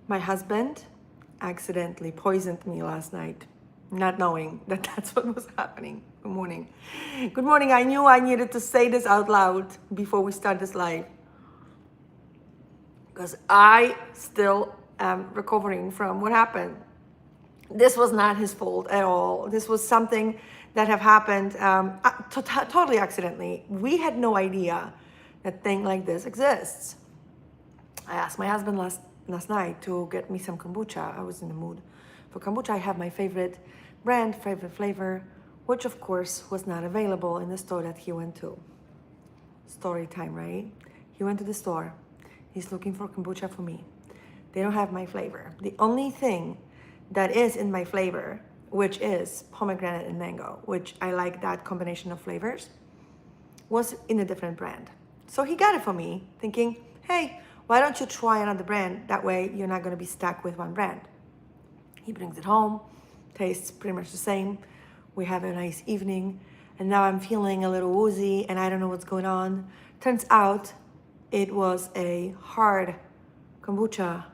My husband accidentally poisoned me last night, not knowing that that's what was happening. Good morning. Good morning. I knew I needed to say this out loud before we start this live, because I still am recovering from what happened. This was not his fault at all. This was something that have happened totally accidentally. We had no idea that thing like this exists. I asked my husband last night to get me some kombucha. I was in the mood for kombucha. I have my favorite brand, favorite flavor, which of course was not available in the store that he went to. Story time, right? He went to the store. He's looking for kombucha for me. They don't have my flavor. The only thing that is in my flavor, which is pomegranate and mango, which I like that combination of flavors, was in a different brand. So he got it for me, thinking, hey, why don't you try another brand? That way you're not gonna be stuck with one brand. He brings it home, tastes pretty much the same. We have a nice evening, and now I'm feeling a little woozy and I don't know what's going on. Turns out it was a hard kombucha.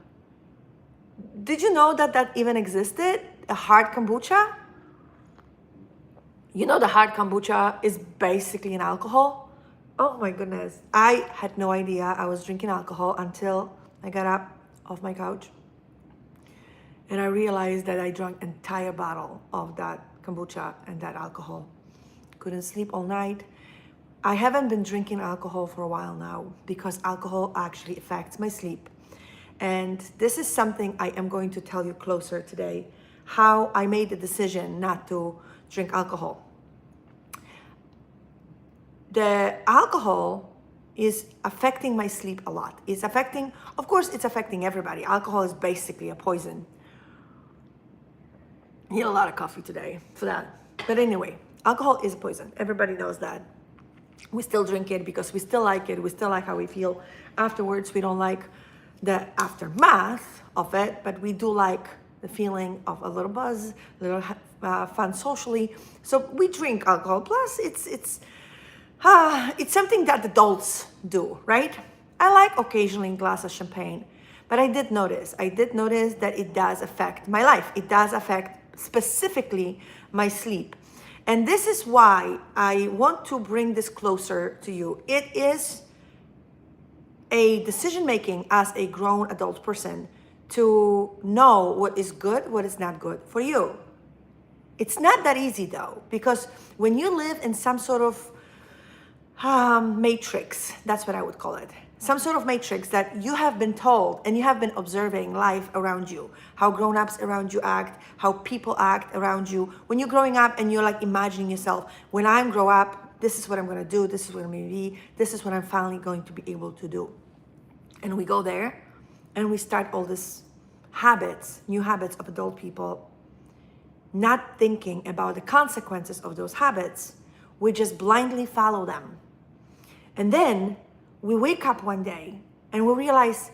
Did you know that even existed? A hard kombucha? You know, the hard kombucha is basically an alcohol. Oh my goodness. I had no idea I was drinking alcohol until I got up off my couch and I realized that I drank an entire bottle of that kombucha and that alcohol. Couldn't sleep all night. I haven't been drinking alcohol for a while now because alcohol actually affects my sleep. And this is something I am going to tell you closer today, how I made the decision not to drink alcohol. The alcohol is affecting my sleep a lot. It's affecting, of course, it's affecting everybody. Alcohol is basically a poison. I need a lot of coffee today for that. But anyway, alcohol is a poison. Everybody knows that. We still drink it because we still like it. We still like how we feel afterwards. We don't like the aftermath of it, but we do like the feeling of a little buzz, a little fun socially. So we drink alcohol. Plus, it's something that adults do, right? I like occasionally a glass of champagne, but I did notice that it does affect my life. It does affect specifically my sleep. And this is why I want to bring this closer to you. It is a decision-making as a grown adult person to know what is good, what is not good for you. It's not that easy though, because when you live in some sort of matrix, that's what I would call it, some sort of matrix that you have been told and you have been observing life around you, how grown-ups around you act, how people act around you. When you're growing up and you're like imagining yourself, when I grow up, this is what I'm gonna do, this is what I'm gonna be, this is what I'm finally going to be able to do. And we go there and we start all these habits, new habits of adult people, not thinking about the consequences of those habits. We just blindly follow them. And then we wake up one day and we realize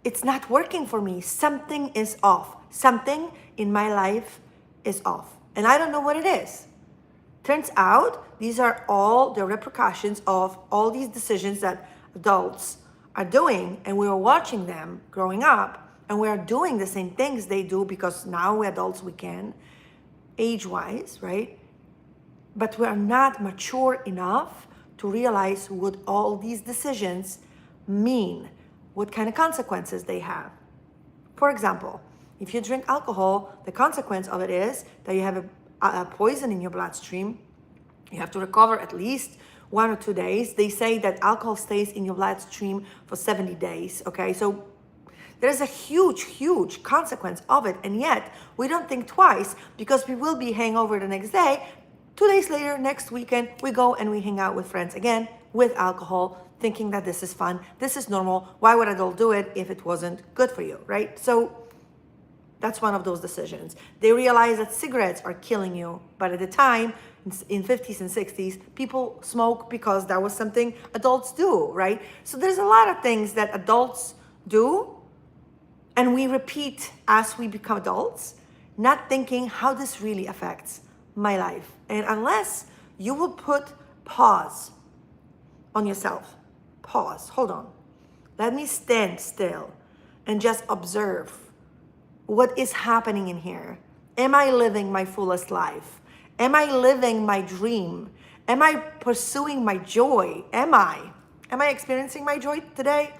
it's not working for me. Something is off. Something in my life is off. And I don't know what it is. Turns out these are all the repercussions of all these decisions that adults are doing, and we are watching them growing up, and we are doing the same things they do because now we're adults, we can, age-wise, right? But we are not mature enough to realize what all these decisions mean, what kind of consequences they have. For example, if you drink alcohol, the consequence of it is that you have a poison in your bloodstream. You have to recover at least 1 or 2 days. They say that alcohol stays in your bloodstream for 70 days, okay? So there's a huge, huge consequence of it, and yet we don't think twice because we will be hangover the next day. 2 days later, next weekend, we go and we hang out with friends again with alcohol, thinking that this is fun, this is normal. Why would adult do it if it wasn't good for you, right? So that's one of those decisions. They realize that cigarettes are killing you, but at the time, in 50s and 60s, people smoke because that was something adults do, right? So there's a lot of things that adults do, and we repeat as we become adults, not thinking how this really affects my life. And unless you will put pause on yourself, pause, hold on, let me stand still and just observe what is happening in here? Am I living my fullest life? Am I living my dream? Am I pursuing my joy? Am I experiencing my joy today?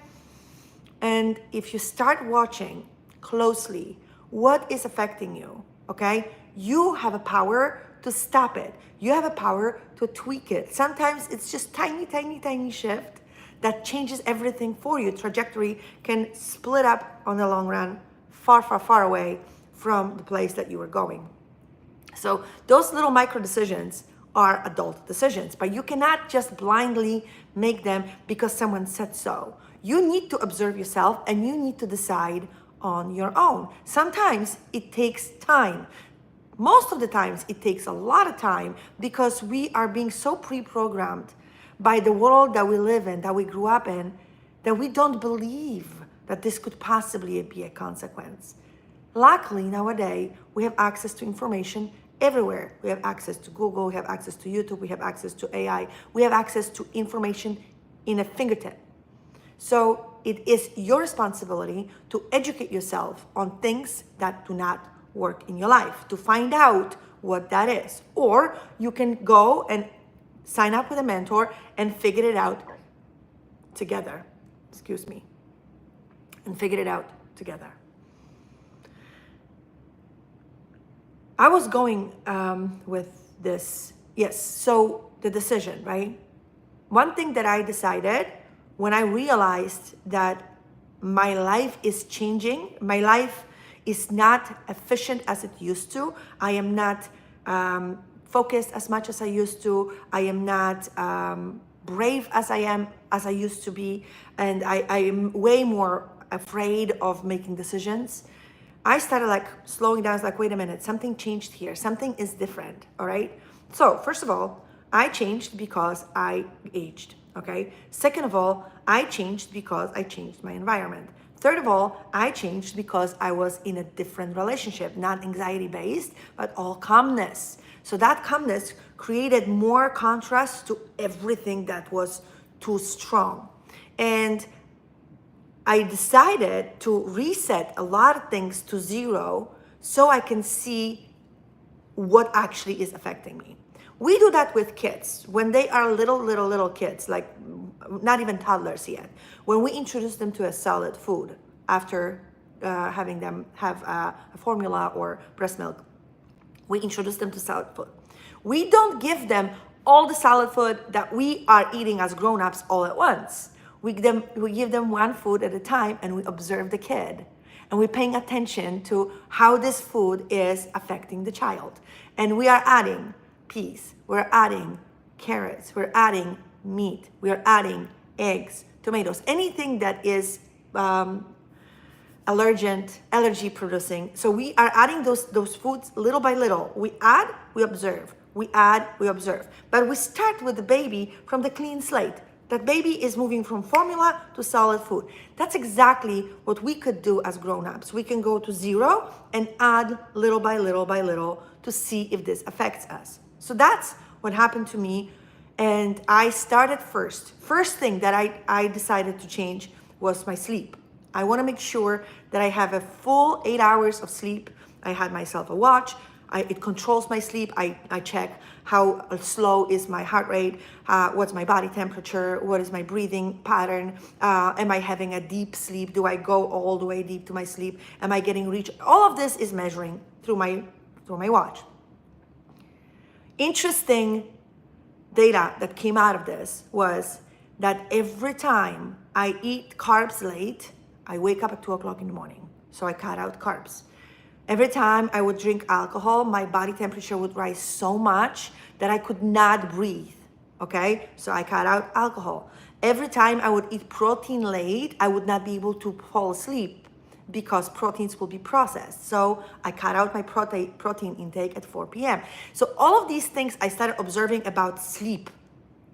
And if you start watching closely what is affecting you, okay, you have a power to stop it. You have a power to tweak it. Sometimes it's just tiny shift that changes everything for you. Trajectory can split up on the long run, far away from the place that you were going. So those little micro decisions are adult decisions, but you cannot just blindly make them because someone said so. You need to observe yourself and you need to decide on your own. Sometimes it takes time. Most of the times it takes a lot of time because we are being so pre-programmed by the world that we live in, that we grew up in, that we don't believe that this could possibly be a consequence. Luckily, nowadays, we have access to information everywhere. We have access to Google, we have access to YouTube, we have access to AI, we have access to information in a fingertip. So it is your responsibility to educate yourself on things that do not work in your life, to find out what that is. Or you can go and sign up with a mentor and figure it out together. And figure it out together. I was going with this, yes, so the decision, right? One thing that I decided when I realized that my life is changing, my life is not efficient as it used to, I am not focused as much as I used to, I am not brave as I used to be, and I am way more afraid of making decisions. I started like slowing down. I was like, wait a minute, something changed here. Something is different, all right? So first of all, I changed because I aged, okay? Second of all, I changed because I changed my environment. Third of all, I changed because I was in a different relationship, not anxiety-based, but all calmness. So that calmness created more contrast to everything that was too strong. And I decided to reset a lot of things to zero so I can see what actually is affecting me. We do that with kids when they are little kids, like not even toddlers yet. When we introduce them to a solid food after having them have a formula or breast milk, we introduce them to solid food. We don't give them all the solid food that we are eating as grown-ups all at once. We give them one food at a time and we observe the kid. And we're paying attention to how this food is affecting the child. And we are adding peas, we're adding carrots, we're adding meat, we're adding eggs, tomatoes, anything that is allergy producing. So we are adding those foods little by little. We add, we observe. We add, we observe. But we start with the baby from the clean slate. That baby is moving from formula to solid food. That's exactly what we could do as grown-ups. We can go to zero and add little by little to see if this affects us. So that's what happened to me. And I started first. First thing that I decided to change was my sleep. I want to make sure that I have a full 8 hours of sleep. I had myself a watch. It controls my sleep. I check how slow is my heart rate, what's my body temperature, what is my breathing pattern, am I having a deep sleep, do I go all the way deep to my sleep, am I getting reach? All of this is measuring through my watch. Interesting data that came out of this was that every time I eat carbs late, I wake up at 2 o'clock in the morning. So I cut out carbs. Every time I would drink alcohol, my body temperature would rise so much that I could not breathe, okay? So I cut out alcohol. Every time I would eat protein late, I would not be able to fall asleep because proteins will be processed. So I cut out my protein intake at 4 p.m. So all of these things I started observing about sleep,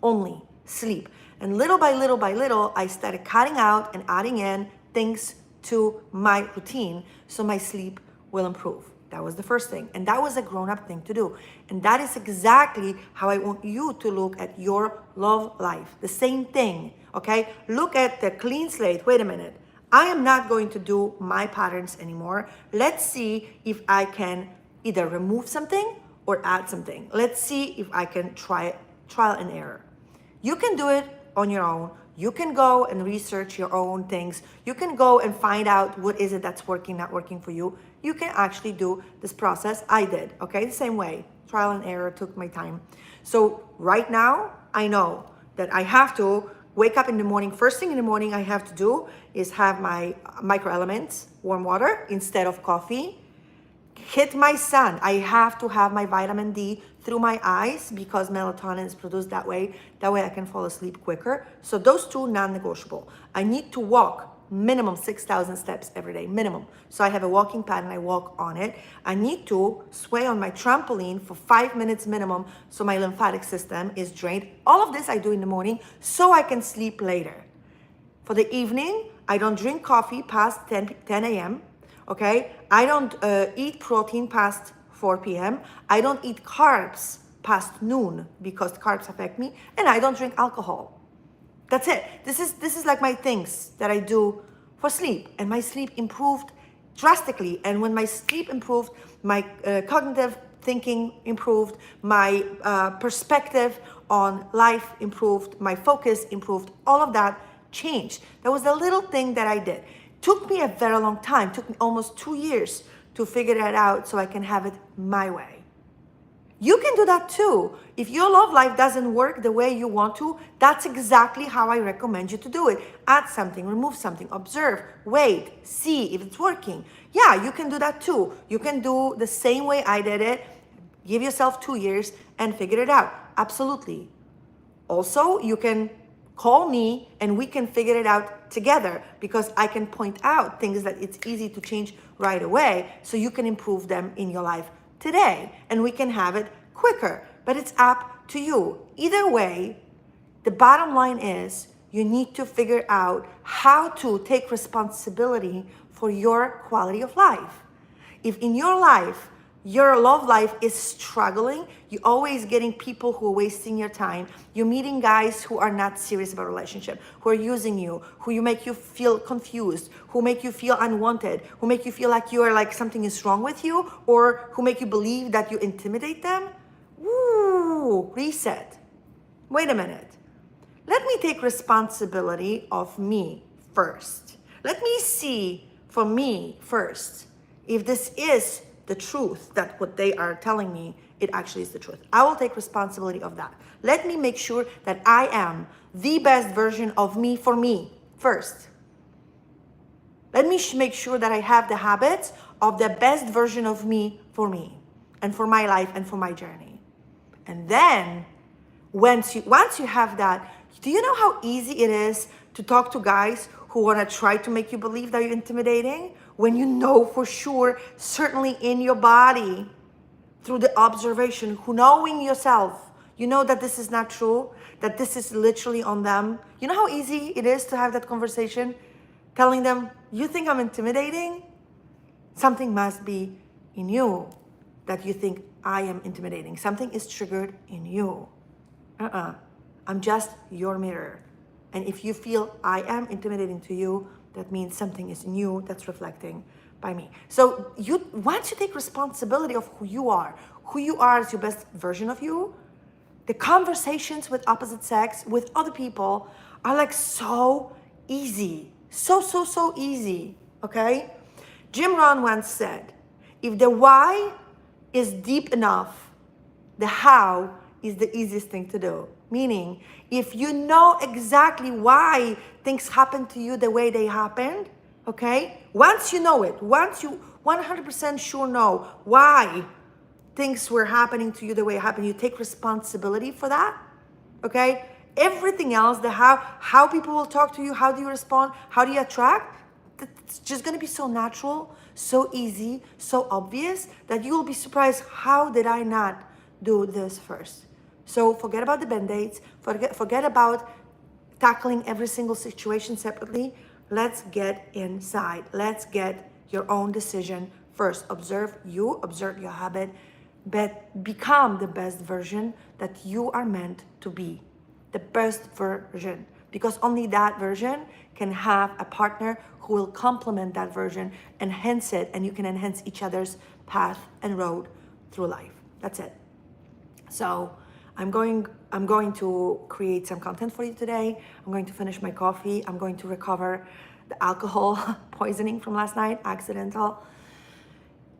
only sleep. And little by little, I started cutting out and adding in things to my routine so my sleep will improve. That was the first thing. And that was a grown-up thing to do. And that is exactly how I want you to look at your love life. The same thing, okay? Look at the clean slate. Wait a minute. I am not going to do my patterns anymore. Let's see if I can either remove something or add something. Let's see if I can try trial and error. You can do it on your own. You can go and research your own things. You can go and find out what is it that's working, not working for you. You can actually do this process. I did, okay? The same way. Trial and error, took my time. So right now, I know that I have to wake up in the morning. First thing in the morning I have to do is have my microelements, warm water instead of coffee. Hit my sun. I have to have my vitamin D through my eyes because melatonin is produced that way. That way I can fall asleep quicker. So those two non-negotiable. I need to walk minimum 6,000 steps every day, minimum. So I have a walking pad and I walk on it. I need to sway on my trampoline for 5 minutes minimum so my lymphatic system is drained. All of this I do in the morning so I can sleep later. For the evening, I don't drink coffee past 10 a.m. Okay, I don't eat protein past 4 p.m. I don't eat carbs past noon because carbs affect me, and I don't drink alcohol. That's it. This is like my things that I do for sleep, and my sleep improved drastically. And when my sleep improved, my cognitive thinking improved, my perspective on life improved, my focus improved. All of that changed. That was the little thing that I did. Took me a very long time, took me almost 2 years to figure that out so I can have it my way. You can do that too. If your love life doesn't work the way you want to, that's exactly how I recommend you to do it. Add something, remove something, observe, wait, see if it's working. Yeah, you can do that too. You can do the same way I did it. Give yourself 2 years and figure it out. Absolutely. Also, you can call me and we can figure it out together because I can point out things that it's easy to change right away so you can improve them in your life today and we can have it quicker. But it's up to you. Either way, the bottom line is you need to figure out how to take responsibility for your quality of life. If in your life, your love life is struggling, you're always getting people who are wasting your time, you're meeting guys who are not serious about a relationship, who are using you, who make you feel confused, who make you feel unwanted, who make you feel like you are like something is wrong with you, or who make you believe that you intimidate them, woo, reset. Wait a minute. Let me take responsibility of me first. Let me see for me first if this is the truth, that what they are telling me, it actually is the truth. I will take responsibility of that. Let me make sure that I am the best version of me for me first. Let me make sure that I have the habits of the best version of me for me and for my life and for my journey. And then once you have that, do you know how easy it is to talk to guys who want to try to make you believe that you're intimidating? When you know for sure, certainly in your body, through the observation, knowing yourself, you know that this is not true, that this is literally on them. You know how easy it is to have that conversation, telling them, you think I'm intimidating? Something must be in you that you think I am intimidating. Something is triggered in you. I'm just your mirror. And if you feel I am intimidating to you, that means something is in you that's reflecting by me. So once you take responsibility of who you are as your best version of you, the conversations with opposite sex, with other people are like so easy. So easy, okay? Jim Rohn once said, if the why is deep enough, the how is the easiest thing to do. Meaning, if you know exactly why things happen to you the way they happened, okay? Once you know it, once you 100% sure know why things were happening to you the way it happened, you take responsibility for that, okay? Everything else, the how people will talk to you, how do you respond, how do you attract, it's just gonna be so natural, so easy, so obvious that you will be surprised, how did I not do this first? So forget about the band-aids, forget about tackling every single situation separately. Let's get inside. Let's get your own decision first. Observe your habit, but become the best version that you are meant to be. The best version. because only that version can have a partner who will complement that version, enhance it, and you can enhance each other's path and road through life. That's it. So I'm going to create some content for you today. I'm going to finish my coffee. I'm going to recover the alcohol poisoning from last night, accidental.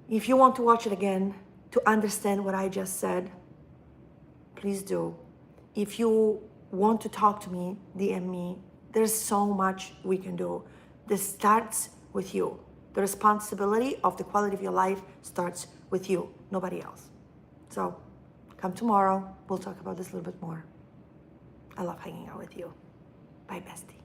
If you want to watch it again to understand what I just said, please do. If you want to talk to me, DM me. There's so much we can do. This starts with you. The responsibility of the quality of your life starts with you, nobody else. So come tomorrow. We'll talk about this a little bit more. I love hanging out with you. Bye, bestie.